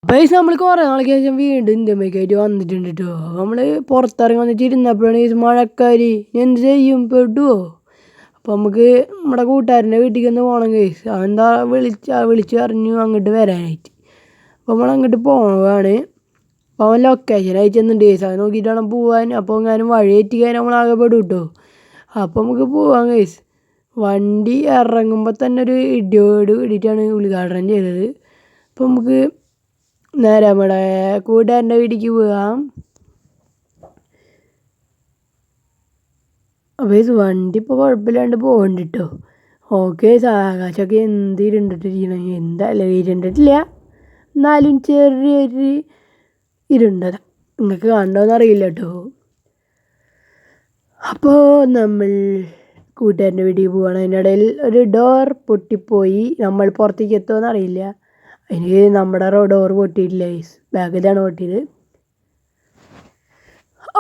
പൈസ നമ്മൾ കുറേ നാൾക്ക് ശേഷം വീണ്ടും ഇന്ത്യമ്മയ്ക്കായിട്ട് വന്നിട്ടുണ്ട് കേട്ടോ. നമ്മൾ പുറത്തിറങ്ങി വന്നിട്ട് ഇരുന്നപ്പോഴാണ് ഈ മഴക്കാരി എന്ത് ചെയ്യും പെടുവോ. അപ്പോൾ നമുക്ക് നമ്മുടെ കൂട്ടുകാരൻ്റെ വീട്ടിലേക്ക് ഒന്ന് പോകണം കേസ്. അതെന്താ വിളിച്ച് പറഞ്ഞു അങ്ങോട്ട് വരാനായിട്ട്. അപ്പോൾ നമ്മൾ അങ്ങോട്ട് പോവാണ്. അപ്പോൾ അവൻ ലൊക്കേഷൻ അയച്ചെന്നുണ്ട് കേസ്. അത് നോക്കിയിട്ട് വേണം പോവാൻ. അപ്പോൾ ഞാനും വഴി തെറ്റിക്കാൻ നമ്മളാകെ പെടും കേട്ടോ. അപ്പോൾ നമുക്ക് പോവാം കേസ്. വണ്ടി ഇറങ്ങുമ്പോൾ തന്നെ ഒരു ഇടിയോട് കൂടിയിട്ടാണ് ഉദ്ഘാടനം ചെയ്തത്. അപ്പോൾ നമുക്ക് നേരെ നമ്മുടെ കൂട്ടുകാരൻ്റെ വീട്ടിലേക്ക് പോകാം. അപ്പോൾ വണ്ടി ഇപ്പോൾ കുഴപ്പമില്ലാണ്ട് പോകുന്നുണ്ട് കേട്ടോ. ഓക്കെ ആകാശമൊക്കെ എന്ത് ഇരുണ്ടിട്ടിരിക്കണം. എന്തായാലും ഇരുണ്ടിട്ടില്ല, എന്നാലും ചെറിയൊരു ഇരുണ്ടത. നിങ്ങൾക്ക് കണ്ടോന്ന് അറിയില്ല കേട്ടോ. അപ്പോൾ നമ്മൾ കൂട്ടുകാരൻ്റെ വീട്ടിൽ പോവുകയാണ്. അതിനിടയിൽ ഒരു ഡോർ പൊട്ടിപ്പോയി. നമ്മൾ പുറത്തേക്ക് എത്തുമെന്ന് അറിയില്ല. അതിന് നമ്മുടെ ഡോർ പൊട്ടിയിട്ടില്ല, ബാഗിലാണ് പൊട്ടിയത്.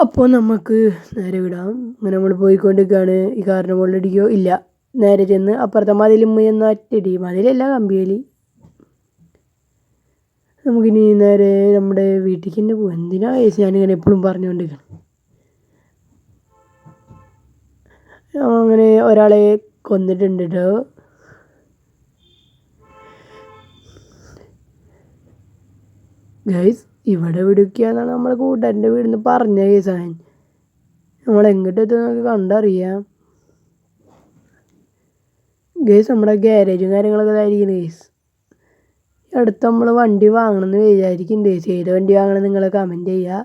അപ്പോൾ നമുക്ക് നേരെ വിടാം. അങ്ങനെ നമ്മൾ പോയിക്കൊണ്ടിരിക്കുകയാണ്. ഈ കാറിൻ്റെ മുകളിൽ ഇടിക്കുകയോ ഇല്ല. നേരെ ചെന്ന് അപ്പുറത്തെ മതിലുമ്മ എന്ന ഒറ്റടി മതിലല്ല കമ്പിയേലി. നമുക്കിനി നേരെ നമ്മുടെ വീട്ടിലേക്ക് തന്നെ പോകും. എന്തിനാ ഞാനിങ്ങനെ എപ്പോഴും പറഞ്ഞുകൊണ്ടിരിക്കണം. അങ്ങനെ ഒരാളെ കൊന്നിട്ടുണ്ട് കേട്ടോ. ഗൈസ് ഇവിടെ വിടുക്കുകയെന്നാണ് നമ്മളെ കൂട്ടുകാരൻ്റെ വീടിന്ന് പറഞ്ഞ കേസാണ്. നമ്മളെങ്ങോട്ടെത്തും നമുക്ക് കണ്ടറിയാം. ഗൈസ് നമ്മുടെ ഗ്യാരേജും കാര്യങ്ങളൊക്കെ ഇതായിരിക്കും ഗൈസ്. അടുത്ത് നമ്മൾ വണ്ടി വാങ്ങണമെന്ന് വിചാരിക്കുന്നുണ്ട് ഗൈസ്. ഏത് വണ്ടി വാങ്ങണം നിങ്ങൾ കമൻറ്റ് ചെയ്യുക.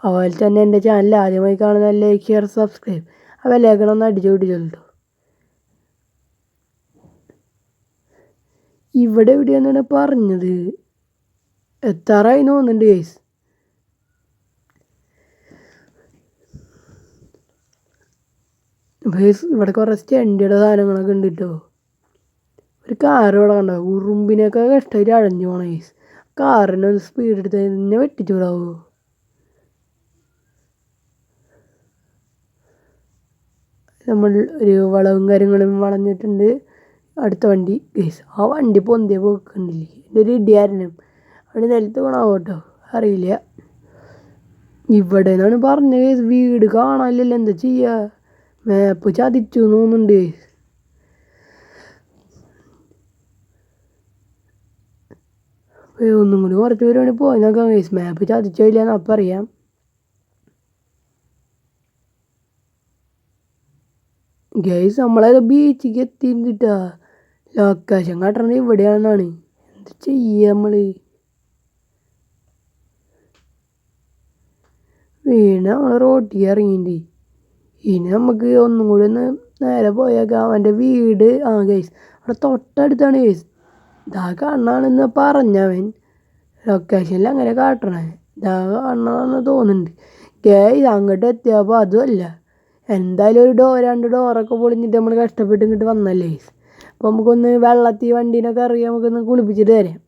അതുപോലെ തന്നെ എൻ്റെ ചാനൽ ആദ്യമായി കാണുന്ന ലൈക്ക് ഷെയർ സബ്സ്ക്രൈബ് ആ ബെല്ലൈക്കൺ ഒന്ന് അടിച്ചു പിടിച്ചോളൂ. ഇവിടെ എവിടെയാണെന്നാണ് പറഞ്ഞത്. എത്താറായി തോന്നുന്നുണ്ട് ഗൈസ്. ഇവിടെ കുറേ സ്റ്റണ്ടിയുടെ സാധനങ്ങളൊക്കെ ഉണ്ട് കേട്ടോ. ഒരു കാർ ഇവിടെ കണ്ടോ, ഉറുമ്പിനൊക്കെ കഷ്ടമായിട്ട് അഴഞ്ഞു പോകണം ഗൈസ്. കാറിന് ഒന്ന് സ്പീഡ് എടുത്ത് തന്നെ വെട്ടിച്ചു വിടാവോ. നമ്മൾ ഒരു വളവും കാര്യങ്ങളും വളഞ്ഞിട്ടുണ്ട്. അടുത്ത വണ്ടി ഗൈസ്. ആ വണ്ടി പൊന്തിയ പോക്കുന്നില്ലേ, എൻ്റെ ഒരു ഇടിയാരനും അവിടെ നിലത്ത് വീണാവോ കേട്ടോ, അറിയില്ല. ഇവിടെ നിന്നാണ് പറഞ്ഞത് ഗൈസ്. വീട് കാണാനില്ലല്ലോ, എന്താ ചെയ്യുക. മാപ്പ് ചതിച്ചു തോന്നുന്നുണ്ട്. ഒന്നും കൂടി കുറച്ച് പേരാണെങ്കിൽ പോയി നോക്കാം ഗൈസ്. മാപ്പ് ചതിച്ചില്ല എന്ന് അപ്പം അറിയാം. ഗൈസ് നമ്മളത് ബീച്ചിലേക്ക് എത്തിയിട്ടാ. ലൊക്കേഷൻ കാട്ടണത് ഇവിടെയാണെന്നാണ്. എന്ത് ചെയ്യുക നമ്മൾ. വീണ് നമ്മൾ റോട്ടിലേക്ക് ഇറങ്ങിയിട്ട് ഇനി നമുക്ക് ഒന്നും കൂടി ഒന്ന് നേരെ പോയേക്കാം. അവൻ്റെ വീട് ഗൈസ് അവിടെ തൊട്ടടുത്താണ് ഗൈസ്. ഇതാ കാണാണെന്ന് പറഞ്ഞവൻ ലൊക്കേഷനിൽ അങ്ങനെ കാട്ടണേ. ഇതാ കാണണമെന്ന് തോന്നുന്നുണ്ട് ഗൈസ്. അങ്ങോട്ട് എത്തിയപ്പോൾ അതുമല്ല. എന്തായാലും ഒരു രണ്ട് ഡോറൊക്കെ പൊളിഞ്ഞിട്ട് നമ്മൾ കഷ്ടപ്പെട്ട് ഇങ്ങോട്ട് വന്നല്ലേ ഗൈസ്. അപ്പോൾ നമുക്കൊന്ന് വെള്ളത്തിൽ വണ്ടീനൊക്കെ ഇറങ്ങി നമുക്കൊന്ന് കുളിപ്പിച്ചിട്ട് തരാം.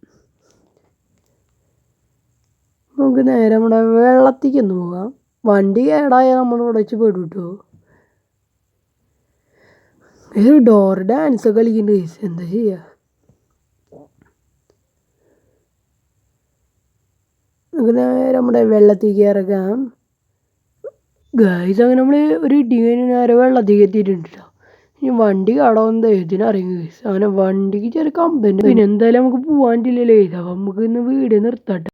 നമുക്ക് നേരെ നമ്മുടെ വെള്ളത്തേക്ക് ഒന്ന് പോകാം. വണ്ടി കേടായാൽ നമ്മൾ ഇവിടെ വെച്ച് പെടും കേട്ടോ. ഒരു ഡോർ ഡാൻസ് ഒക്കെ കളിക്കുന്നുണ്ട് ഗൈസ്. എന്താ ചെയ്യുക. നമുക്ക് നേരെ നമ്മുടെ വെള്ളത്തേക്ക് ഇറങ്ങാം ഗൈസ്. അങ്ങനെ നമ്മൾ ഒരു ഇടി കഴിഞ്ഞ് നേരെ വെള്ളത്തേക്ക് എത്തിയിട്ടുണ്ട് കേട്ടോ. ഇനി വണ്ടി കടവന്ന് ഇതിനറിയുക ഗൈസ്. അങ്ങനെ വണ്ടിക്ക് ചെറിയ കമ്പനി. പിന്നെ എന്തായാലും നമുക്ക് പോകാൻ പറ്റില്ലല്ലോ ഗൈസ്. അപ്പം നമുക്ക് ഇന്ന് വീഡിയോ നിർത്താം.